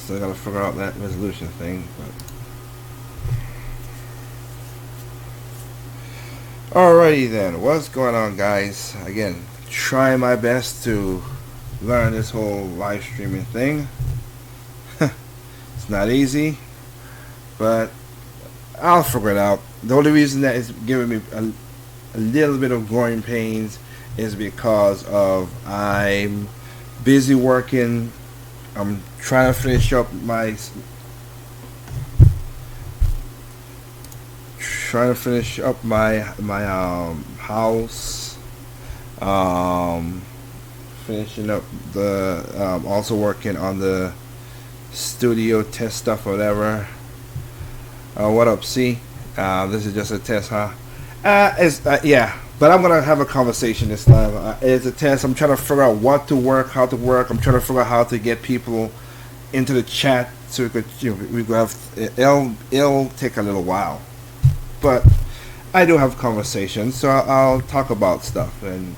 Still gotta figure out that resolution thing. But alrighty then, what's going on, guys? Again, trying my best to learn this whole live streaming thing. It's not easy, but I'll figure it out. The only reason that it's giving me a little bit of growing pains is because of I'm busy working. I'm trying to finish up my house. Finishing up the also working on the studio test stuff or whatever. What up, C? This is just a test, huh? Yeah, but I'm gonna have a conversation this time. It's a test. I'm trying to figure out what to work, how to work. I'm trying to figure out how to get people into the chat so we could, we could have. It'll take a little while, but I do have conversations, so I'll talk about stuff and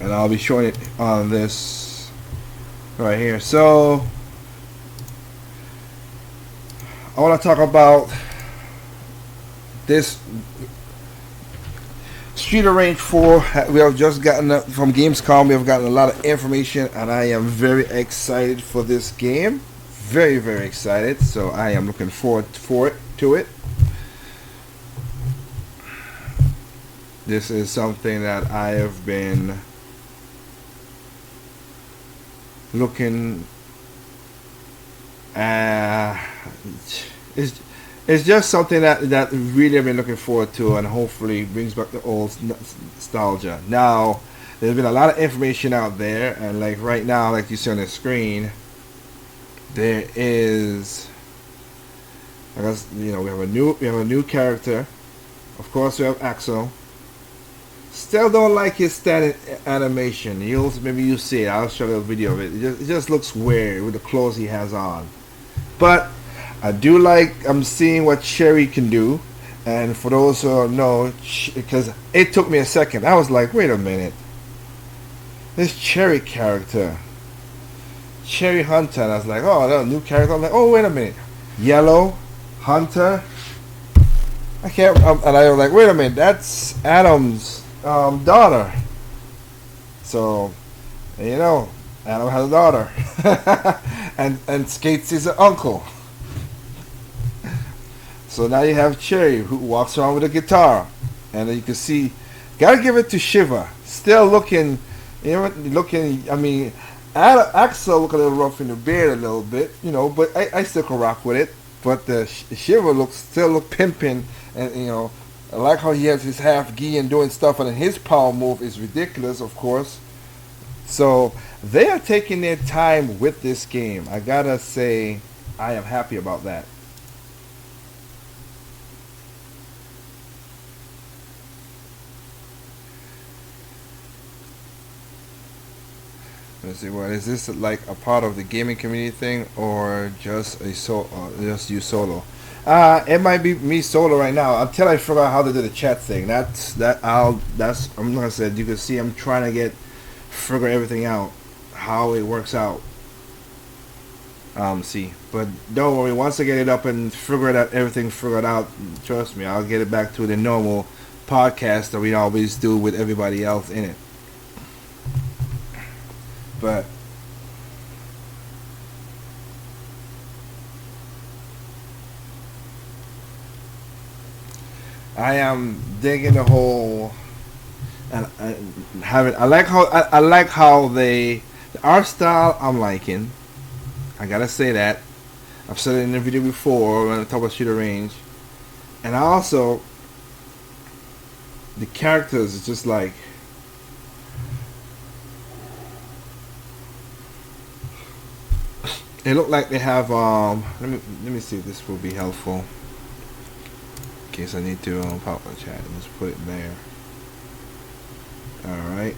I'll be showing it on this right here. So I want to talk about this Street of Rage 4. We have just gotten from Gamescom. We have gotten a lot of information, and I am very excited for this game. Very, very excited. So I am looking forward to it. This is something that I have been looking it's just something that really I've been looking forward to, and hopefully brings back the old nostalgia. Now, there's been a lot of information out there, and like right now, like you see on the screen, there is, I guess, we have a new character. Of course, we have Axel. Still don't like his static animation. Maybe you see it. I'll show you a video of it. It just looks weird with the clothes he has on. But I do like. I'm seeing what Cherry can do. And for those who don't know, because it took me a second, I was like, wait a minute. This Cherry character, Cherry Hunter. And I was like, oh, that's a new character. I'm like, oh, wait a minute, Yellow Hunter. I can't. And I was like, wait a minute, that's Adam's daughter. So, Adam has a daughter, and Skates is an uncle. So now you have Cherry, who walks around with a guitar, and you can see. Gotta give it to Shiva. Still looking. I mean, Axel look a little rough in the beard a little bit, but I still can rock with it. But the Shiva still look pimping, and I like how he has his half gi and doing stuff, and his power move is ridiculous, of course. So they are taking their time with this game. I gotta say, I am happy about that. Let's see, what is this, like a part of the gaming community thing, or just just you solo? It might be me solo right now until I figure out how to do the chat thing. I'm gonna say, you can see I'm trying to figure everything out, how it works out. See, but don't worry. Once I get it up and everything figured out, trust me, I'll get it back to the normal podcast that we always do with everybody else in it. But I am digging the whole, and I like how the art style I'm liking. I gotta say that. I've said it in the video before when I talk about Street of Rage, and also the characters is just like. They look like they have let me see if this will be helpful. In case I need to pop the chat, let's put it there. Alright.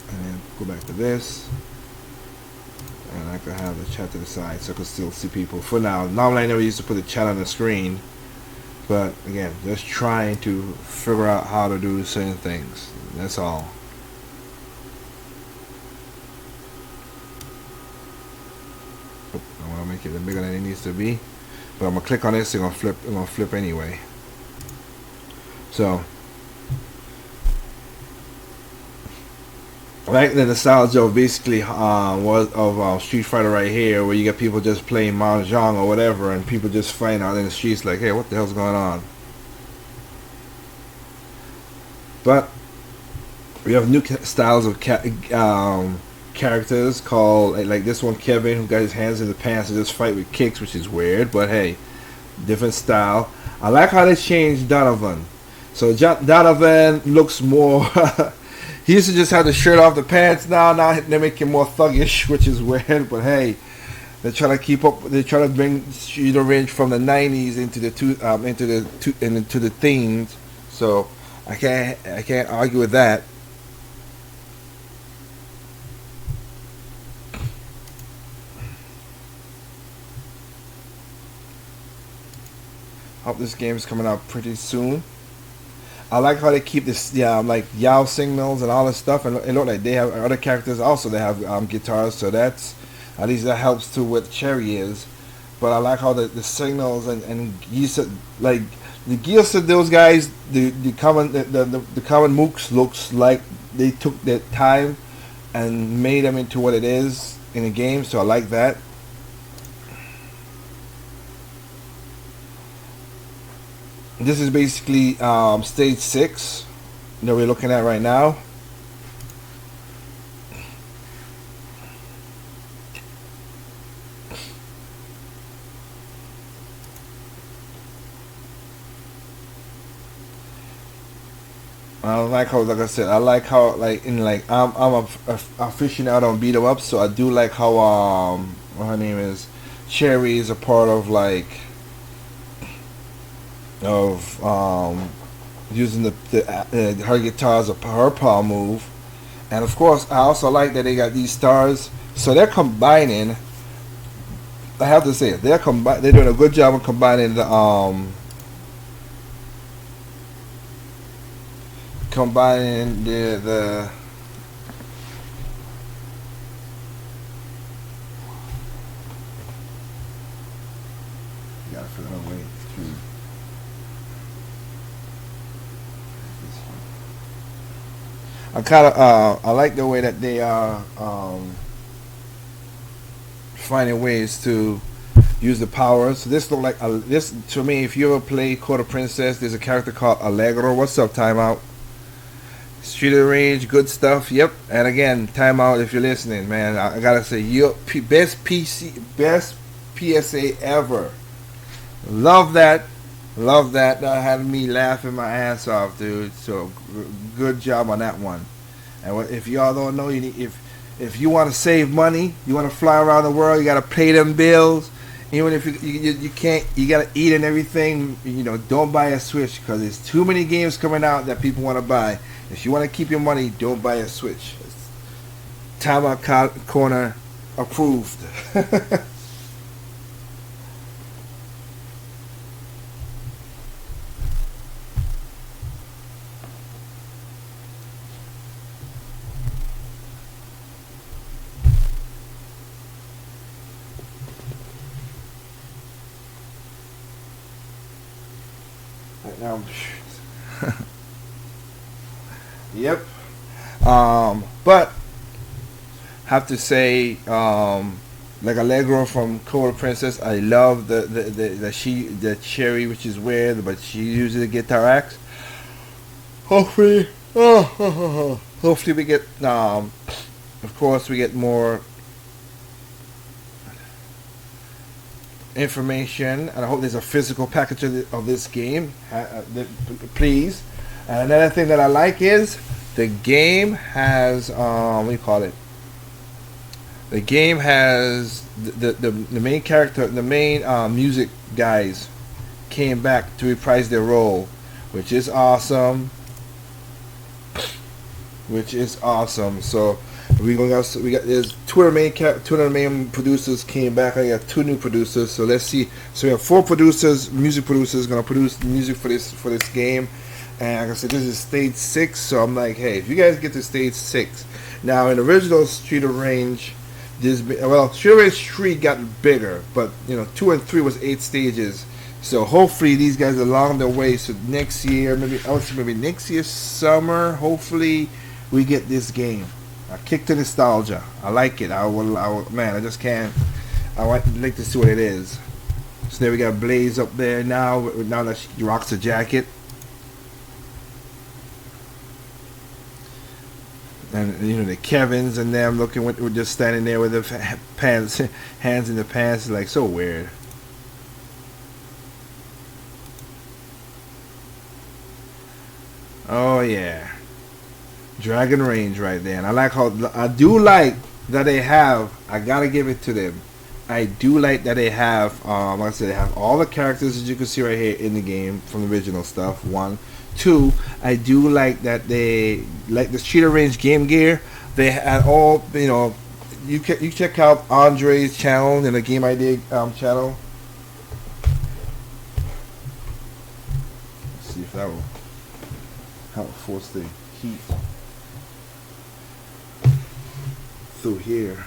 And then go back to this. And I can have the chat to the side so I can still see people. For now, normally I never used to put the chat on the screen. But again, just trying to figure out how to do certain things. That's all. I want to make it bigger than it needs to be. But I'm gonna click on this. It's gonna flip. It's gonna flip anyway. So, like the nostalgia of basically was of Street Fighter right here, where you get people just playing mahjong or whatever, and people just fighting out in the streets like, hey, what the hell's going on? But we have new styles of characters called like this one, Kevin, who got his hands in the pants and just fight with kicks, which is weird, but hey, different style. I like how they changed Donovan. So Donovan looks more. He used to just have the shirt off the pants. Now they're making more thuggish, which is weird. But hey, they're trying to keep up. They're trying to bring Street Range from the '90s into the themes. So I can't argue with that. Hope this game is coming out pretty soon. I like how they keep this, like Yao signals and all this stuff, and it look like they have other characters also. They have guitars, so that's at least that helps to what Cherry is. But I like how the signals and Gisa, like the Gisa, those guys, the common mooks looks like they took their time and made them into what it is in the game. So I like that. This is basically stage 6 that we're looking at right now. I like how, like I said, I like how, like in like I'm a aficionado on beat 'em up, so I do like how what her name is, Cherry is a part of like of using her guitar as her power move, and of course I also like that they got these stars, so they're combining. I have to say it, they're doing a good job of combining the you gotta figure out a way through. I like the way that they are finding ways to use the powers. So this look like this to me. If you ever play Quarter Princess, there's a character called Allegro. What's up, Timeout? Street of Rage, good stuff. Yep. And again, Timeout, if you're listening, man, I gotta say, your best PSA ever. Love that. Love that. That had me laughing my ass off, dude. So good job on that one. And if y'all don't know, if you want to save money, you want to fly around the world, you got to pay them bills. Even if you can't, you got to eat and everything. Don't buy a Switch because there's too many games coming out that people want to buy. If you want to keep your money, don't buy a Switch. Timeout Corner approved. Right now, yep. But have to say, like Allegro from Quarter Princess, I love the Cherry, which is weird, but she uses a guitar axe. Hopefully, hopefully we get, of course, we get more information, and I hope there's a physical package of this game, please. And another thing that I like is the game has what do you call it? The game has the main character, the main music guys came back to reprise their role, which is awesome. So we got there's two of the main producers came back. I got 2 new producers. So let's see. So we have 4 music producers, gonna produce music for this game. And like I said, this is stage 6. So I'm like, hey, if you guys get to stage 6, now in the original Street of Rage, well, Street Race 3 got bigger, but 2 and 3 was 8 stages. So hopefully these guys along the way. So next year, maybe I would say maybe next year summer. Hopefully we get this game. I kick to nostalgia. I like it. Man, I just can't. I would like to see what it is. So there we got Blaze up there now. Now that she rocks a jacket. And the Kevins and them looking, we're just standing there with their pants, hands in the pants, like so weird. Oh yeah, Dragon Range right there, and I do like that they have. I gotta give it to them. I do like that they have. Like I said, they have all the characters that you can see right here in the game from the original stuff. One. Two, I do like that they like the Cheetah Range Game Gear. They had all you check out Andre's channel and the Game Idea channel. Let's see if that will help force the heat through here.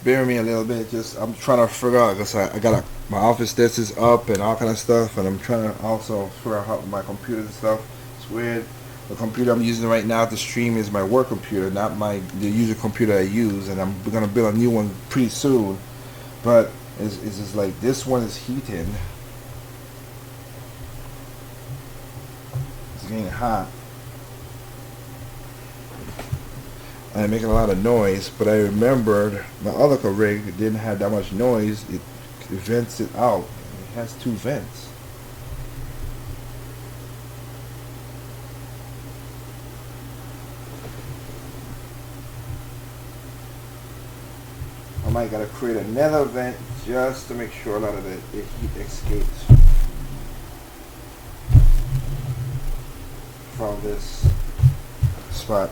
Bear me a little bit. Just I'm trying to figure out because I got my office desk is up and all kind of stuff, and I'm trying to also figure out how my computer and stuff. It's weird. The computer I'm using right now to stream is my work computer, not the user computer I use, and I'm gonna build a new one pretty soon. But it's just like this one is heating. It's getting hot. And making a lot of noise, but I remembered my other rig didn't have that much noise. It vents it out. It has 2 vents. I might gotta create another vent just to make sure a lot of the heat escapes from this spot.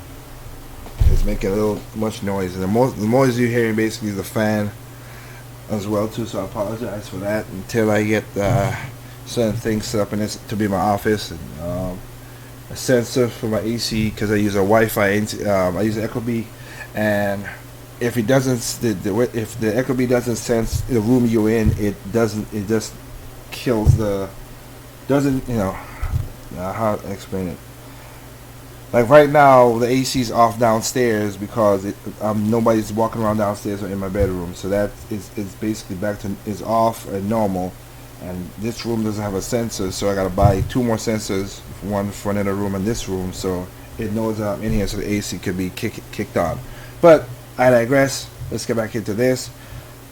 It's making a little much noise, and the noise you're hearing basically is the fan as well too. So I apologize for that until I get certain things set up in this to be my office, and a sensor for my AC because I use a Wi-Fi. I use Ecobee, and if it doesn't, if the Ecobee doesn't sense the room you're in, it doesn't. It just kills the. Doesn't how to explain it. Like right now, the AC is off downstairs because nobody's walking around downstairs or in my bedroom. So that is basically is off and normal. And this room doesn't have a sensor, so I gotta buy 2 more sensors, one for another room and this room, so it knows I'm in here, so the AC could be kicked on. But I digress. Let's get back into this.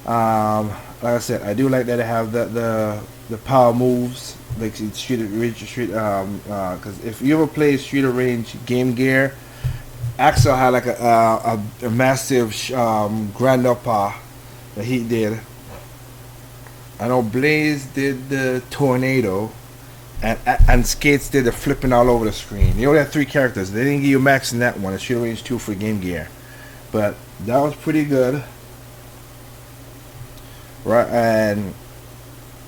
Like I said, I do like that they have the power moves. Like Street because if you ever play Street Range Game Gear, Axel had like a massive grand upper that he did. I know Blaze did the tornado, and Skates did the flipping all over the screen. You only had 3 characters. They didn't give you max in that one. It's Street Range 2 for Game Gear, but that was pretty good. Right, and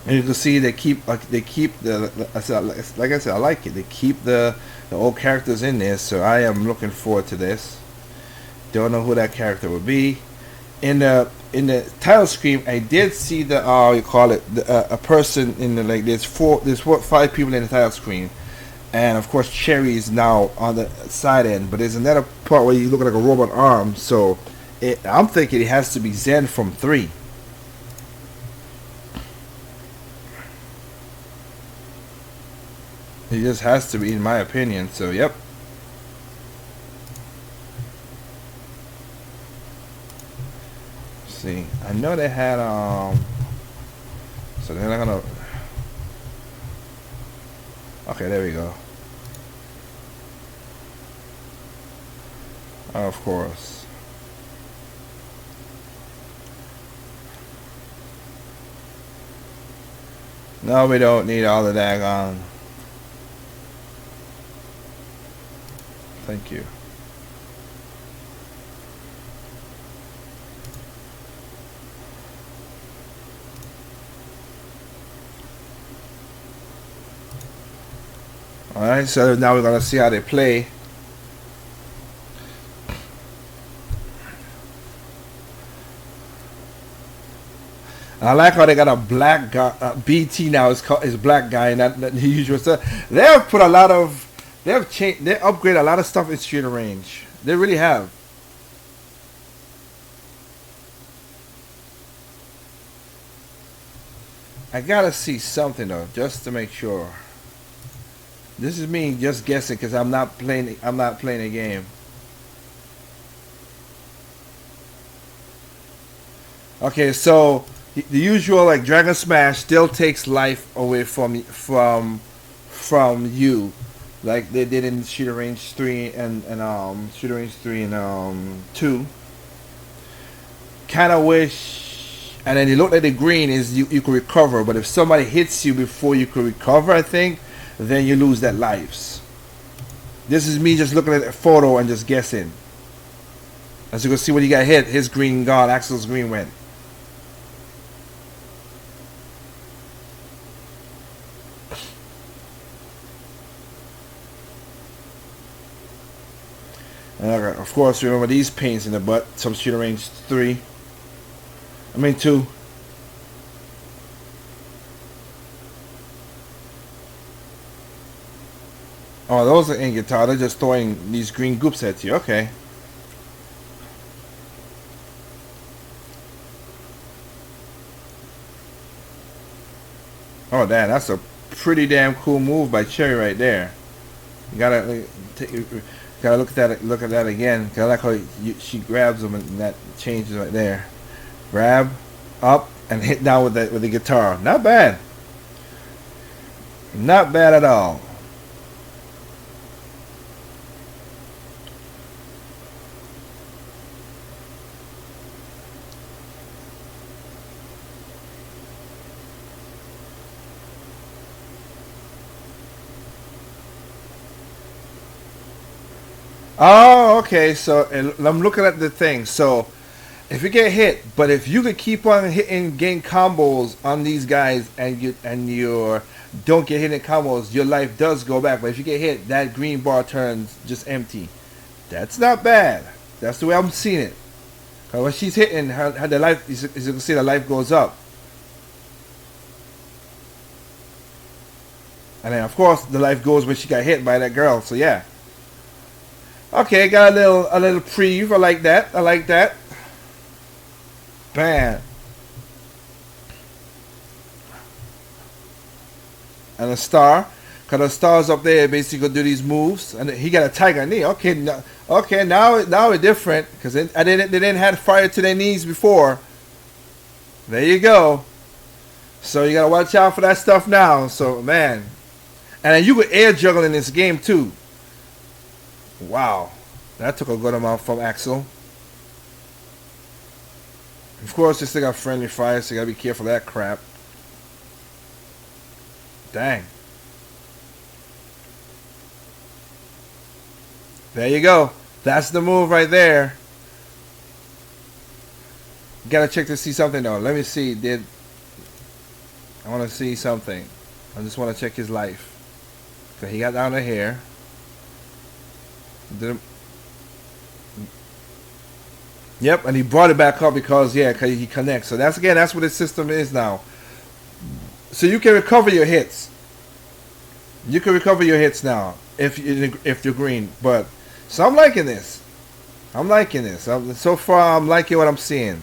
you can see they keep the like I said, I like it. They keep the old characters in there, so I am looking forward to this. Don't know who that character would be. In the title screen, I did see a person in the there's 5 people in the title screen, and of course Cherry is now on the side end. But there's another part where you look like a robot arm. So I'm thinking it has to be Zen from 3. It just has to be, in my opinion. So, yep. Let's see, I know they had so they're not gonna. Okay, there we go. Of course. No, we don't need all the daggone. Thank you. Alright, so now we're gonna see how they play. I like how they got a black guy. BT now is black guy, not the usual stuff. They have put a lot of. They have changed. They upgrade a lot of stuff in shooting range. They really have. I gotta see something though, just to make sure. This is me just guessing because I'm not playing. I'm not playing a game. Okay, so the usual like Dragon Smash still takes life away from you, like they did in Shooter Range 3 and Shooter Range 3 and 2. Kind of wish, and then you look at the green is you could recover, but if somebody hits you before you could recover, I think, then you lose that lives. This is me just looking at the photo and just guessing. As you can see, when he got hit, his green gone, Axel's green went. And of course, remember these pains in the butt. Some Shooter Range 3. I mean 2. Oh, those are in guitar. They're just throwing these green goops at you. Okay. Oh, damn. That's a pretty damn cool move by Cherry right there. You gotta look at that. Look at that again. Cause I like how she grabs them and that changes right there. Grab, up, and hit down with the guitar. Not bad. Not bad at all. Oh, okay. So I'm looking at the thing. So if you get hit, but if you could keep on hitting, getting combos on these guys, and you don't get hit in combos, your life does go back. But if you get hit, that green bar turns just empty. That's not bad. That's the way I'm seeing it. Cause when she's hitting, her the life, as you can see, the life goes up. And then of course the life goes when she got hit by that girl. So yeah. Okay, got a little preview. I like that. I like that. Bam. And a star. Cause the stars up there basically do these moves, and he got a tiger knee. Okay, now it's different because they didn't have fire to their knees before. There you go. So you gotta watch out for that stuff now. So man, and then you could air juggle in this game too. Wow, that took a good amount from Axel. Of course, this thing got friendly fire, so you gotta be careful of that crap. Dang. There you go. That's the move right there. Gotta check to see something though. Let me see. I want to see something. I just want to check his life. So he got down to here. Yep, and he brought it back up because cause he connects. So that's what his system is now. So you can recover your hits. You can recover your hits now if you're green. But so I'm liking this. I'm liking this. So far, I'm liking what I'm seeing.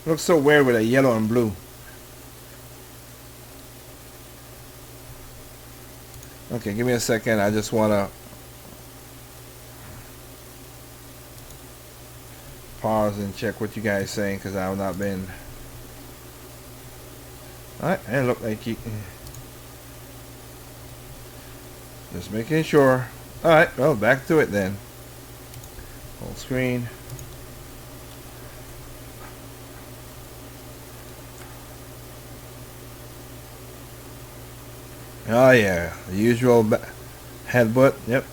Looks so weird with a yellow and blue. Okay, give me a second. I just want to pause and check what you guys saying because I've not been. Alright, it look like you. Just making sure. Alright, well, back to it then. Full screen. Oh yeah, the usual headbutt. Yep.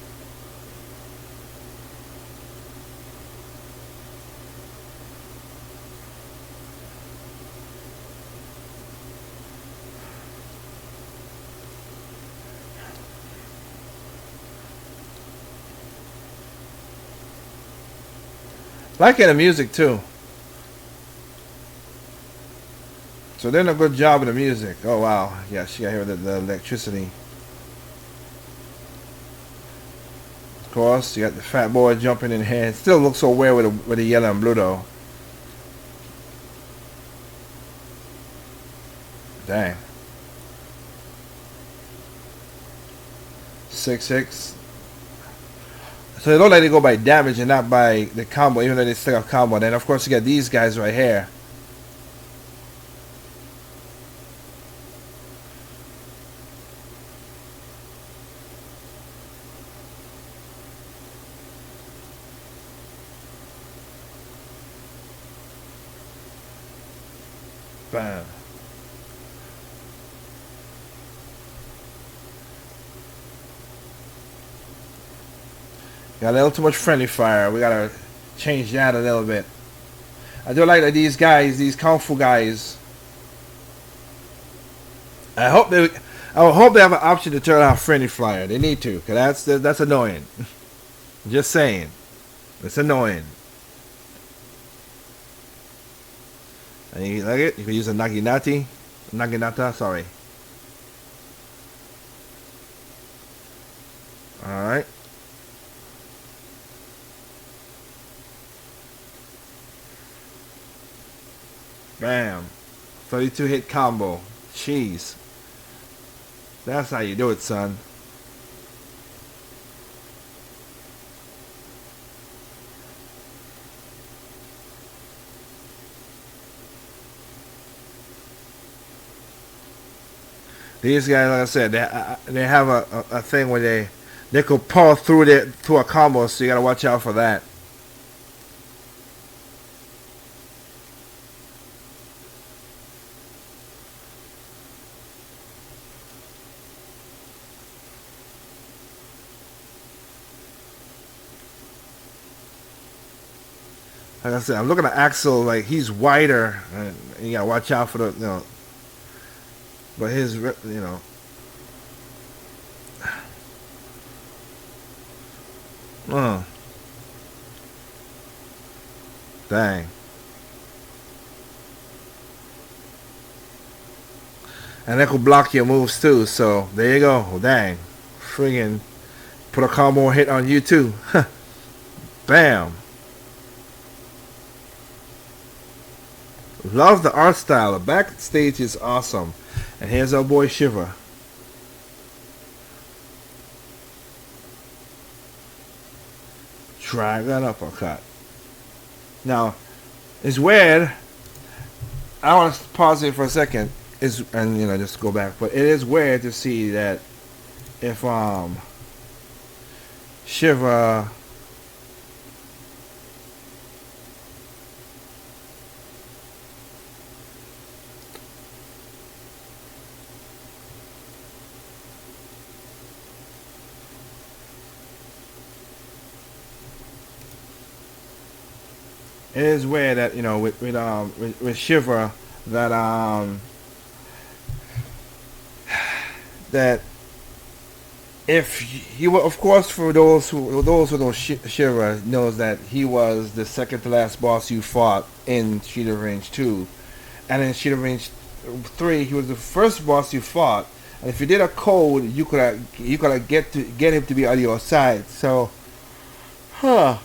Liking the music too. So they're doing a good job with the music. Oh wow, yeah, she got here with the electricity. Of course, you got the fat boy jumping in here. It still looks so weird with the yellow and blue though. Dang. 6-6. So they don't let it go by damage and not by the combo, even though they still have combo. Then of course you got these guys right here. Bam. Got a little too much friendly fire. We gotta change that a little bit. I do like that these guys, these kung fu guys. I hope they, I hope they have an option to turn off friendly fire. They need to, cause that's annoying. Just saying, it's annoying. And you like it? You can use a naginata. Sorry. All right. Bam. 32 hit combo. Jeez. That's how you do it, son. These guys, like I said, they have a thing where they could power through a combo, so you gotta watch out for that. Like I said, I'm looking at Axel, like he's wider, and you gotta watch out for the. But his. Oh, dang. And that could block your moves too, so there you go. Oh, dang. Friggin' put a combo hit on you too. Bam. Love the art style. The backstage is awesome. And here's our boy Shiva. Dragon uppercut. Now, it's weird. I want to pause it for a second. And just go back. But it is weird to see that if Shiva it is weird that with Shiva that if he were, of course, for those who know Shiva knows that he was the second to last boss you fought in Street of Rage 2, and in Street of Rage 3 he was the first boss you fought, and if you did a code you could get him to be on your side. So I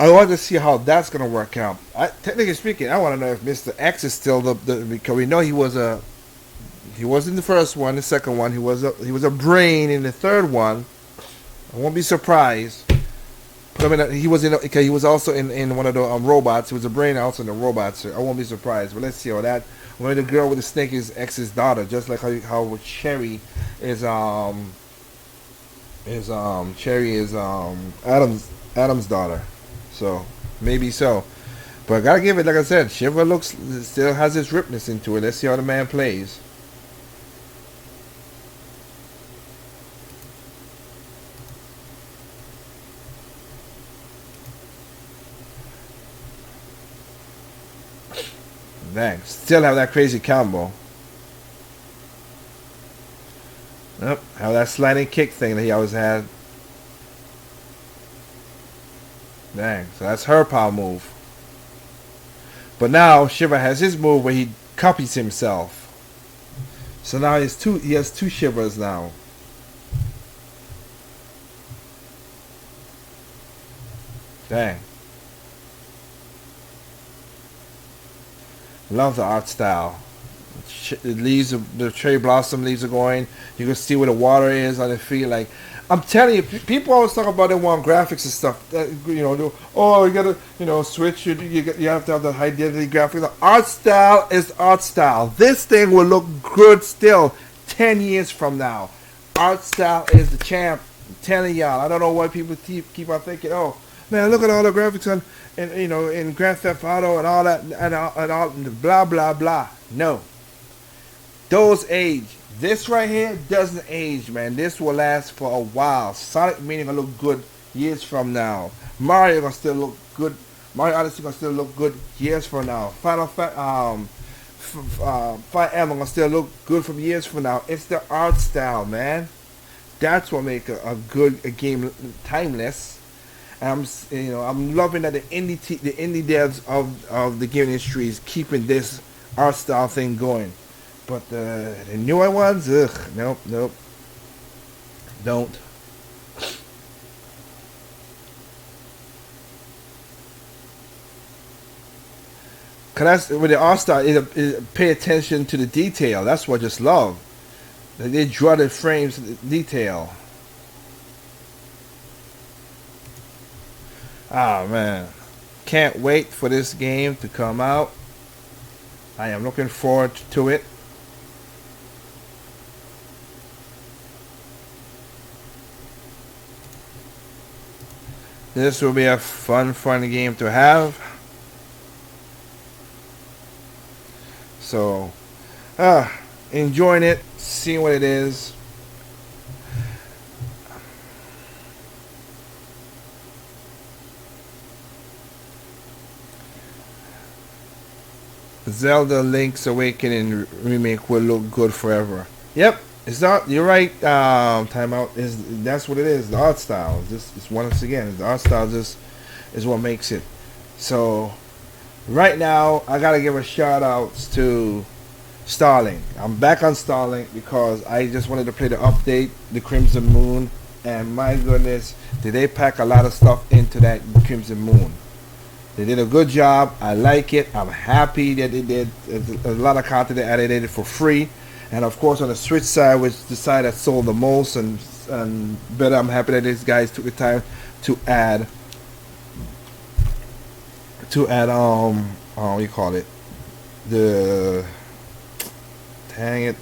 want to see how that's gonna work out. Technically speaking, I want to know if Mr. X is still the because we know he was in the first one, the second one he was a brain in the third one. I won't be surprised. But I mean, he was also in one of the robots. He was a brain also in the robots. So I won't be surprised. But let's see how that. When the girl with the snake is X's daughter, just like how Cherry is Adam's daughter. So maybe so. But I gotta give it, like I said, Shiva still has his ripness into it. Let's see how the man plays. Dang, still have that crazy combo. Yep, have that sliding kick thing that he always had. Dang. So that's her power move. But now Shiva has his move where he copies himself. So now he has two Shivas now. Dang. Love the art style. The leaves, the cherry blossom leaves are going. You can see where the water is on the feet. Like, I'm telling you, people always talk about they want graphics and stuff. Oh, you gotta, switch. You have to have the high density graphics. The art style is art style. This thing will look good still 10 years from now. Art style is the champ. I'm telling y'all. I don't know why people keep on thinking, oh man, look at all the graphics in Grand Theft Auto and all that and all blah blah blah. No. Those age. This right here doesn't age, man. This will last for a while. Sonic Mania gonna look good years from now. Mario gonna still look good. Mario Odyssey gonna still look good years from now. Fire Emblem gonna still look good from years from now. It's the art style, man. That's what make a good game timeless. And I'm loving that the indie devs of the gaming industry is keeping this art style thing going. But the newer ones, nope, don't. Cause that's with the art style is pay attention to the detail. That's what I just love. They draw the frames detail. Ah man, can't wait for this game to come out. I am looking forward to it. This will be a fun game to have. So, enjoying it, seeing what it is. Zelda Link's Awakening remake will look good forever. Yep. It's not. You're right. Timeout is. That's what it is. The art style. It's once again. The art style just is what makes it. So, right now I gotta give a shout outs to Starlink. I'm back on Starlink because I just wanted to play the update, the Crimson Moon, and my goodness, did they pack a lot of stuff into that Crimson Moon. They did a good job. I like it. I'm happy that they did a lot of content they added it for free. And of course, on the Switch side, which is the side that sold the most and better, I'm happy that these guys took the time to add what do you call it, the dang it,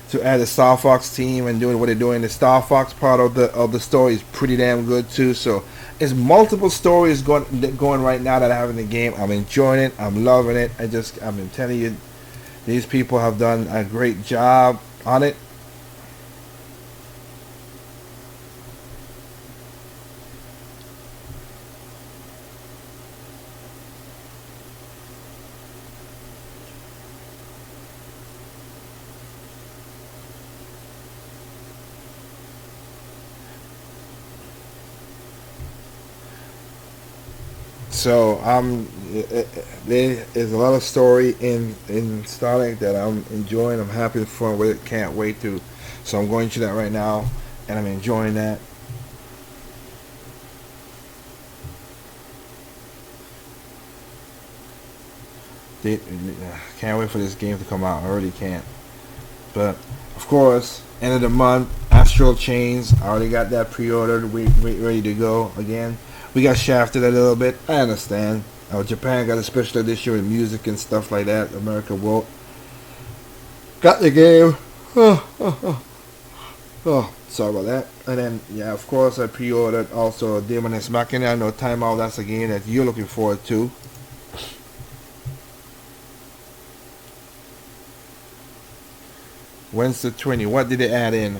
to add the Star Fox team and doing what they're doing. The Star Fox part of the story is pretty damn good too. So it's multiple stories going right now that I have in the game. I'm enjoying it. I'm loving it. I've been telling you. These people have done a great job on it. So there is a lot of story in Starlink that I'm enjoying. I'm happy and fun with it. Can't wait to. So I'm going through that right now, and I'm enjoying that. Can't wait for this game to come out. I already can't. But of course, end of the month, Astral Chains. I already got that pre-ordered, ready to go again. We got shafted a little bit. I understand. Japan got a special edition with music and stuff like that. America won't. Got the game. Oh, sorry about that. And then, yeah, of course, I pre-ordered also Demon X Machina. I know Timeout, that's a game that you're looking forward to. When's the 20? What did they add in?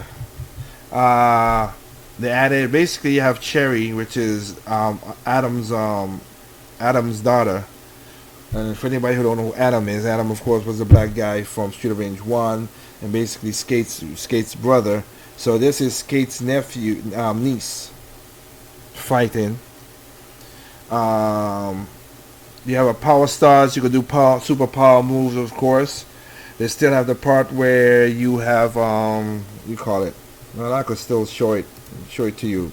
They added, basically you have Cherry, which is Adam's daughter. And for anybody who don't know who Adam is, Adam of course was the black guy from Street Revenge 1 and basically Skate's brother. So this is Skate's niece fighting. Um, you have a power stars. You can do super power moves, of course. They still have the part where you have what do you call it? Well, I could still show it to you.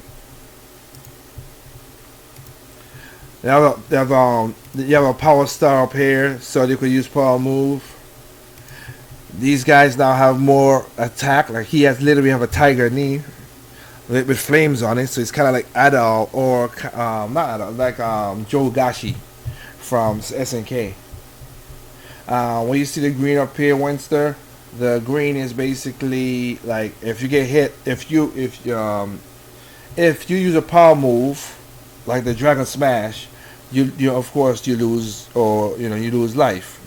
You have a power star up here, so you could use power move. These guys now have more attack. Like he has literally have a tiger knee with flames on it, so it's kind of like Adol or not Adol, like Joe Gashi from SNK. When you see the green up here, Winster, the green is basically like if you get hit, if you use a power move like the Dragon Smash, you of course you lose, or you lose life.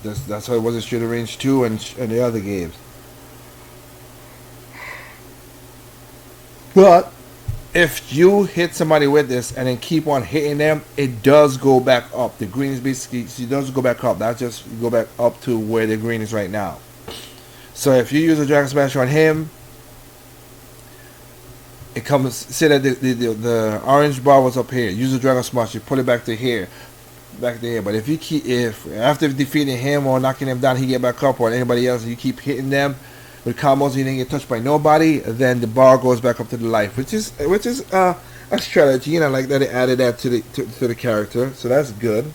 That's how it was in Street of Rage 2 and the other games. But if you hit somebody with this and then keep on hitting them, it does go back up. The green is basically, it does go back up. That's just go back up to where the green is right now. So if you use a Dragon Smash on him, it comes, say that the orange bar was up here. Use the Dragon Smash, you pull it back to here. Back there. But if after defeating him or knocking him down, he get back up, or anybody else, you keep hitting them with combos, you didn't get touched by nobody, then the bar goes back up to the life, which is a strategy, and I like that they added that to the character, so that's good.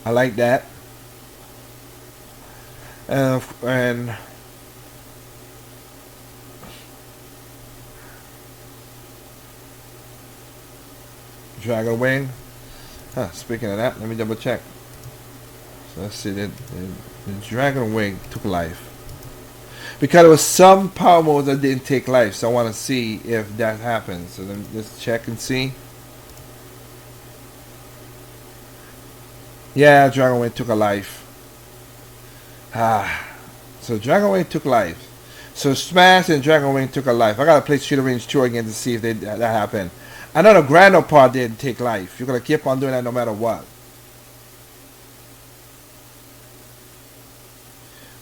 I like that, and Dragon Wing. Speaking of that, let me double check. So let's see. The Dragon Wing took life. Because there was some power modes that didn't take life. So I want to see if that happens. So let's check and see. Yeah, Dragon Wing took a life. So Dragon Wing took life. So Smash and Dragon Wing took a life. I gotta play Street of Rage 2 again to see if that happened. I know the Grando part didn't take life. You're gonna keep on doing that no matter what.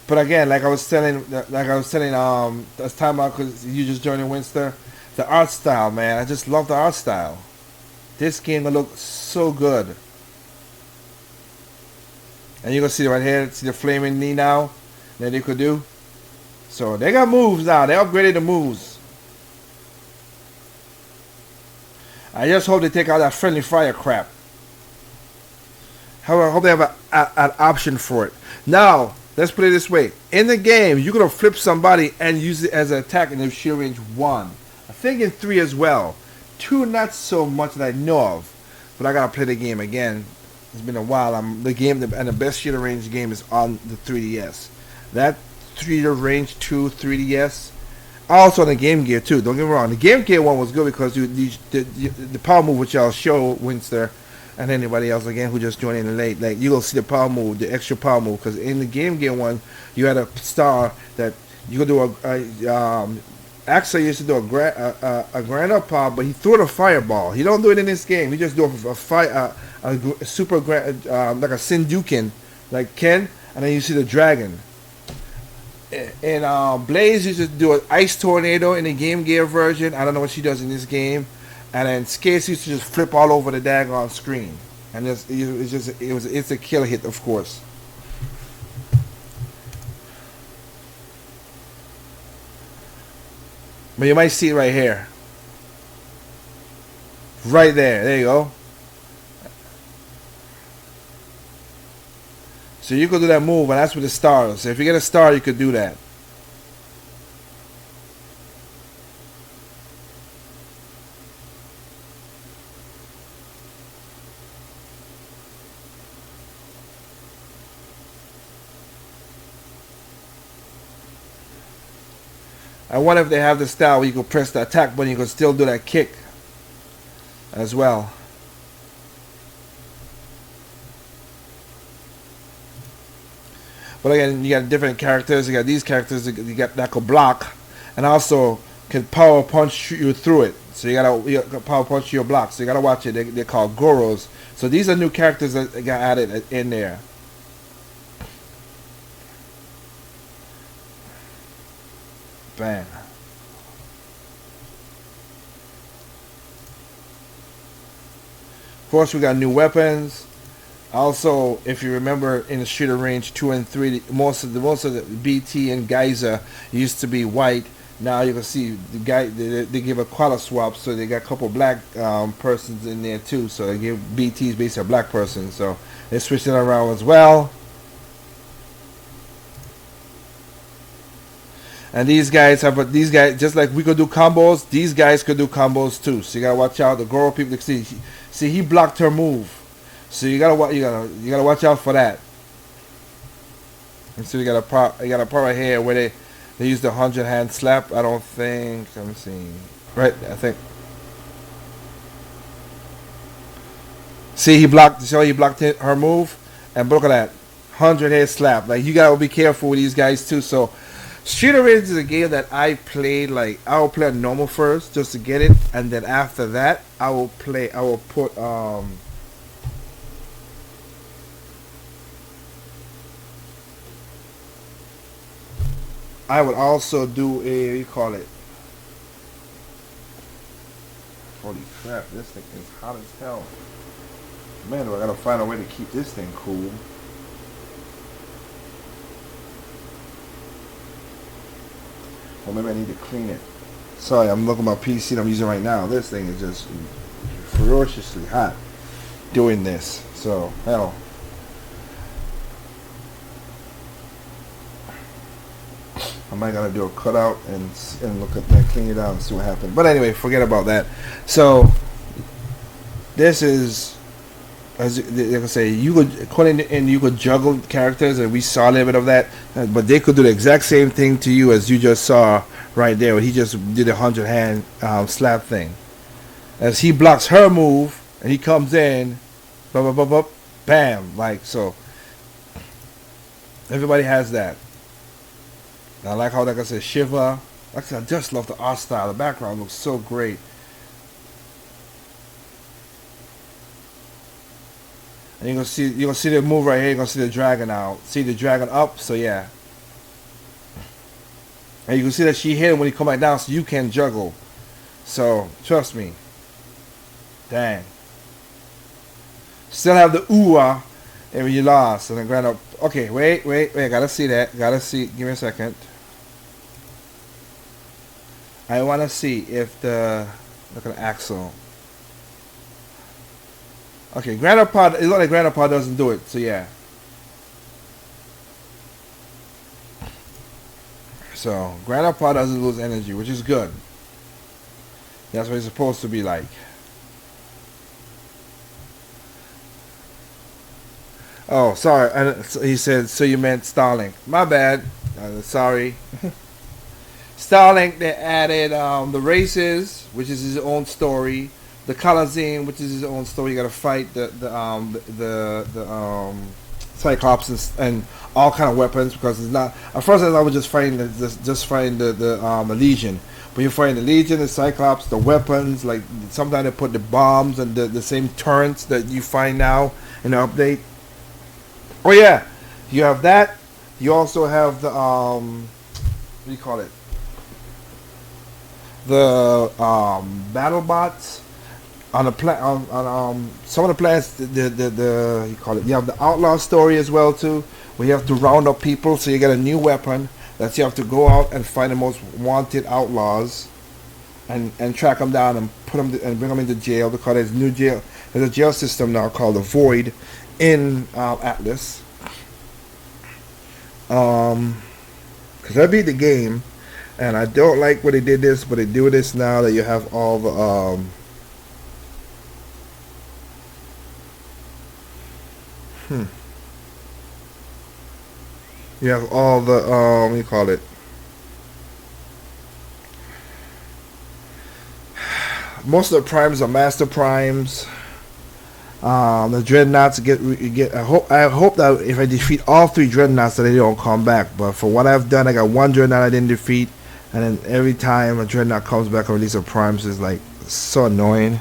But again, like I was telling, that's time out because you just joined Winster. The art style, man, I just love the art style. This game will look so good. And you're gonna see right here, see the flaming knee now that they could do. So they got moves now. They upgraded the moves. I just hope they take out that friendly fire crap. I hope they have an option for it. Now, let's put it this way. In the game, you're going to flip somebody and use it as an attack in the Shield Range 1. I think in 3 as well. 2, not so much that I know of. But I got to play the game again. It's been a while. The best Shield Range game is on the 3DS. That Shield Range 2 3DS. Also on the Game Gear too. Don't get me wrong. The Game Gear one was good because the power move which I'll show Winster and anybody else again who just joined in late. Like you gonna see the power move, the extra power move. Because in the Game Gear one, you had a star that you could do actually used to do a grand up power, but he threw it a fireball. He don't do it in this game. He just do a super grand like a Sinduken, like Ken, and then you see the dragon. And Blaze used to do an ice tornado in the Game Gear version. I don't know what she does in this game. And then Skates used to just flip all over the daggone screen. And it's a kill hit, of course. But you might see it right here. Right there. There you go. So you could do that move, and that's with the stars. So if you get a star, you could do that. I wonder if they have the style where you can press the attack button, you can still do that kick as well. But again, you got different characters. You got these characters you got that could block, and also can power punch you through it. So you gotta power punch your block. So you gotta watch it. They're called Goros. So these are new characters that got added in there. Bam. Of course, we got new weapons. Also, if you remember in the Shooter Range 2 and 3, most of the BT and Geyser used to be white. Now you can see the guy they give a color swap, so they got a couple black persons in there too. So they give BTs basically a black person. So they switched it around as well. And these guys just like we could do combos. These guys could do combos too. So you gotta watch out. The girl people see he blocked her move. So you gotta watch out for that. And so you got a part right here where they use the 100 hand slap. I don't think I'm seeing right. I think see he blocked. So he blocked her move, and look at that 100 hand slap. Like you gotta be careful with these guys too. So Shooter Range is a game that I played. Like I will play on normal first just to get it, and then after that I will put I would also do a, what do you call it? Holy crap, this thing is hot as hell. Man, do I gotta find a way to keep this thing cool. Or maybe I need to clean it. Sorry, I'm looking at my PC that I'm using right now. This thing is just ferociously hot doing this. So, hell. I might gotta do a cutout and look at that, clean it out and see what happened. But anyway, forget about that. So this is, as like I say, you could juggle characters, and we saw a little bit of that. But they could do the exact same thing to you as you just saw right there. Where he just did a 100 hand slap thing. As he blocks her move and he comes in, bam, like so. Everybody has that. I like how, like I said, Shiva. Like I said, I just love the art style. The background looks so great. And you're gonna see the move right here. You're gonna see the dragon out. See the dragon up. So yeah. And you can see that she hit him when he come back down, so you can juggle. So trust me. Dang. Still have the ooh-ah, and you lost. And then grand up. Okay, wait. Gotta see that. Gotta see. Give me a second. I want to see if the look at the Axel. Okay, Grandpa. It looks like Grandpa doesn't do it. So yeah. So Grandpa doesn't lose energy, which is good. That's what he's supposed to be like. Oh, sorry. He said, so you meant Starlink. My bad. Sorry. Starlink, they added the races, which is his own story. The Coliseum, which is his own story. You got to fight the Cyclops and all kind of weapons, because it's not. At first, I was just fighting the Legion, but you're fighting the Legion, the Cyclops, the weapons. Like sometimes they put the bombs and the same turrets that you find now in the update. Oh yeah, you have that. You also have the what do you call it? The battle bots on the on some of the plans. The you call it. You have the outlaw story as well too, where you have to round up people. So you get a new weapon that you have to go out and find the most wanted outlaws, and track them down and put them and bring them into jail, because there's new jail. There's a jail system now called the Void in Atlas. Because I beat the game, and I don't like when they did this, but they do this now that you have all the you have all the what do you call it? Most of the primes are master primes. The dreadnoughts get. I hope that if I defeat all 3 dreadnoughts, that they don't come back. But for what I've done, I got 1 dreadnought I didn't defeat, and then every time a dreadnought comes back or release of primes is like so annoying.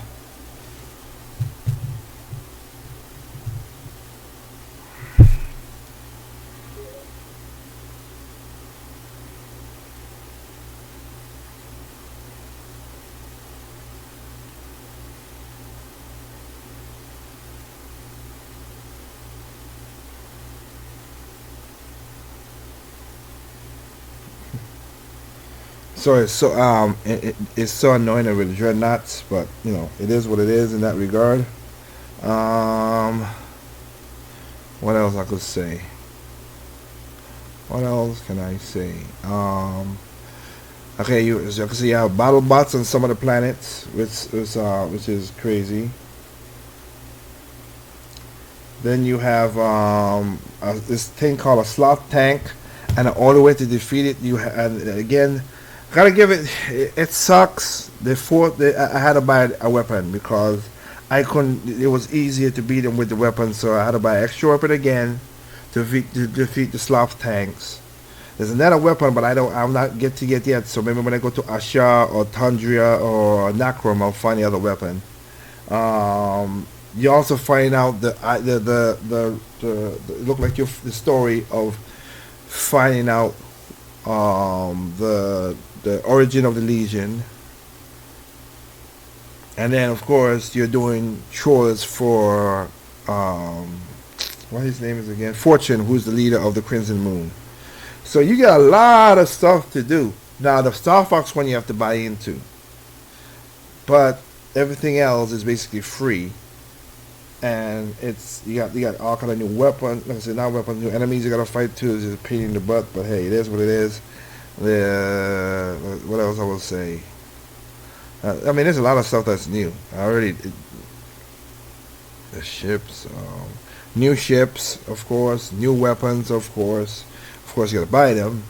So it's so annoying with dreadnoughts, but you know it is what it is in that regard. Um, what else I could say? What else can I say? Okay, as you can see, you have battle bots on some of the planets, which is crazy. Then you have this thing called a slot tank, and the only way to defeat it, and again, gotta give it. It sucks. I had to buy a weapon because I couldn't. It was easier to beat them with the weapon, so I had to buy an extra weapon again to defeat the slot tanks. There's another weapon, but I'm not get to get yet. So maybe when I go to Asha or Tundra or Nakrom, I'll find the other weapon. You also find out it look like the story of finding out the origin of the Legion, and then of course you're doing chores for what his name is again, Fortune, who's the leader of the Crimson Moon. So you got a lot of stuff to do. Now the Star Fox one you have to buy into, but everything else is basically free. And you got all kind of new weapons. Like I said, not weapons, new enemies you gotta fight too. It's just a pain in the butt, but hey, it is what it is. What else I will say? I mean, there's a lot of stuff that's new. The ships, new ships, of course, new weapons, of course, you gotta buy them.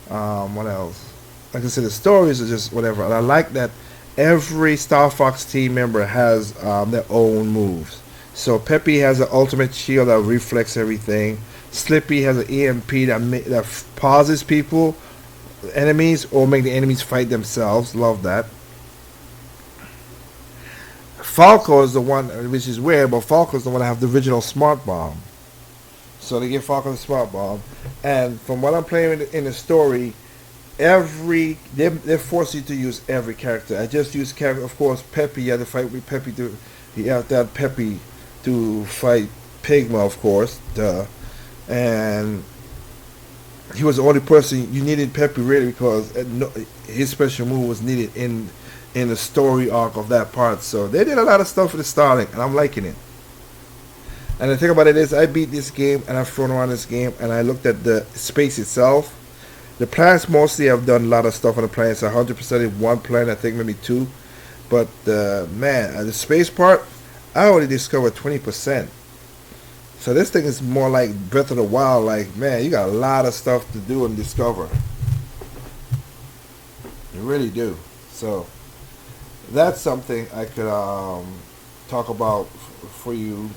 What else? Like I said, the stories are just whatever, and I like that every Star Fox team member has their own moves. So Peppy has an ultimate shield that reflects everything. Slippy has an EMP that pauses people, enemies, or make the enemies fight themselves. Love that. Falco is the one, which is weird, but Falco is the one that have the original Smart Bomb. So they give Falco the Smart Bomb, and from what I'm playing in the story, they force you to use every character. I just use character, of course. Peppy, you had to fight with Peppy you have to have Peppy to fight Pigma, of course, duh. And he was the only person you needed Peppy really because his special move was needed in the story arc of that part. So they did a lot of stuff with the Starlink, and I'm liking it. And the thing about it is, I beat this game and I've thrown around this game, and I looked at the space itself. The planets mostly have done a lot of stuff on the planets. 100% in one planet, I think maybe two. But man, the space part, I already discovered 20%. So this thing is more like Breath of the Wild. Like, man, you got a lot of stuff to do and discover. You really do. So that's something I could talk about for you.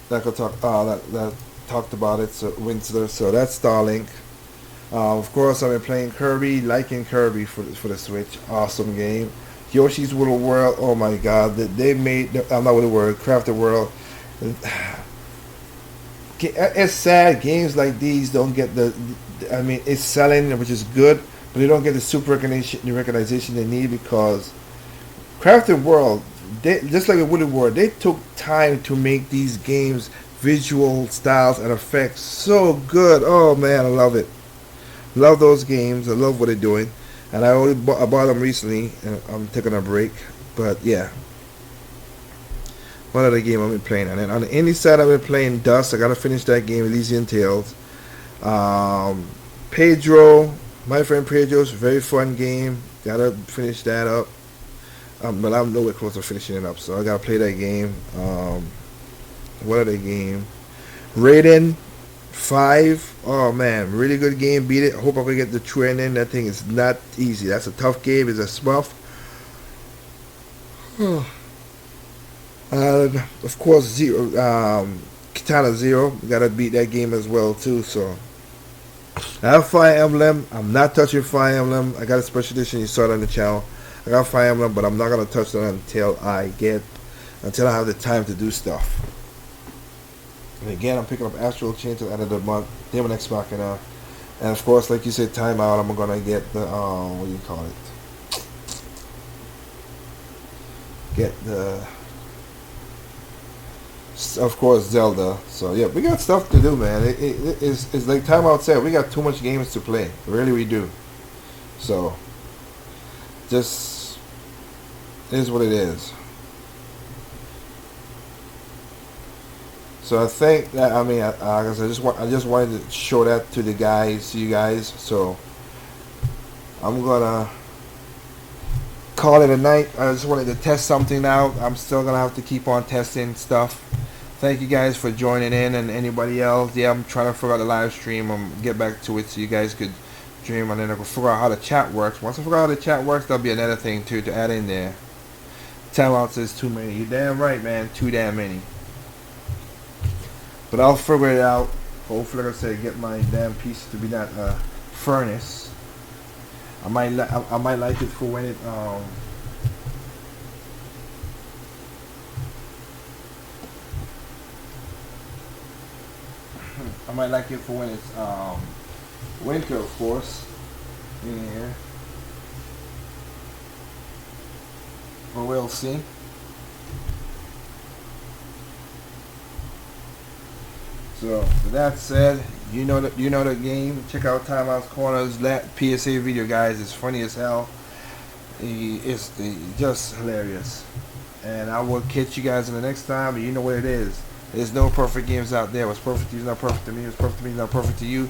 That could talk that talked about it. So Winsler. So that's Starlink. Of course, I've been playing Kirby, liking Kirby for the Switch. Awesome game. Yoshi's Woolly World. Oh my God, they made. I'm not with the word. Crafted World. It's sad. Games like these don't get the. I mean, it's selling, which is good, but they don't get the super recognition they need because Crafted World. They, just like with Woolly World, they took time to make these games, visual styles and effects so good. Oh man, I love it. Love those games. I love what they're doing. And I bought them recently, and I'm taking a break. But yeah, what other game I've been playing? And then on the indie side, I've been playing Dust. I gotta finish that game, Elysian Tales. Pedro, my friend Pedro's very fun game. Gotta finish that up. But I'm nowhere close to finishing it up, so I gotta play that game. What other game? Raiden 5. Oh man, really good game. Beat it. I hope I can get the trend in. That thing is not easy. That's a tough game. It's a smurf. Of course, Katana Zero. Gotta beat that game as well too. So I have Fire Emblem. I'm not touching Fire Emblem. I got a special edition. You saw it on the channel. I got Fire Emblem, but I'm not gonna touch that until I have the time to do stuff. And again, I'm picking up Astral Chain to the end of the month. Demon X Machina, and of course, like you said, Time Out. I'm gonna get the what do you call it? Get the Of course, Zelda. So yeah, we got stuff to do, man. It's like Timeout said, we got too much games to play. Really, we do. So just is what it is. So I think that I just wanted to show that to the guys, you guys. So I'm gonna call it a night. I just wanted to test something out. I'm still gonna have to keep on testing stuff. Thank you guys for joining in, and anybody else. Yeah, I'm trying to figure out the live stream. Get back to it so you guys could dream, and then I can figure out how the chat works. Once I figure out how the chat works, there'll be another thing too to add in there. Timeout says too many. You're damn right, man. Too damn many. But I'll figure it out. Hopefully, like I said, get my damn piece to be that furnace. I might like it for when it I might like it for when it's winter, of course. Yeah. But we'll see. So with that said, you know the game. Check out Timeout's Corners. That PSA video, guys, is funny as hell. It's just hilarious. And I will catch you guys in the next time. But you know what it is. There's no perfect games out there. What's perfect to you is not perfect to me. What's perfect to me is not perfect to you.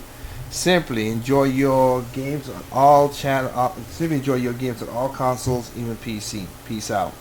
Simply enjoy your games on all channel. Simply enjoy your games on all consoles, even PC. Peace out.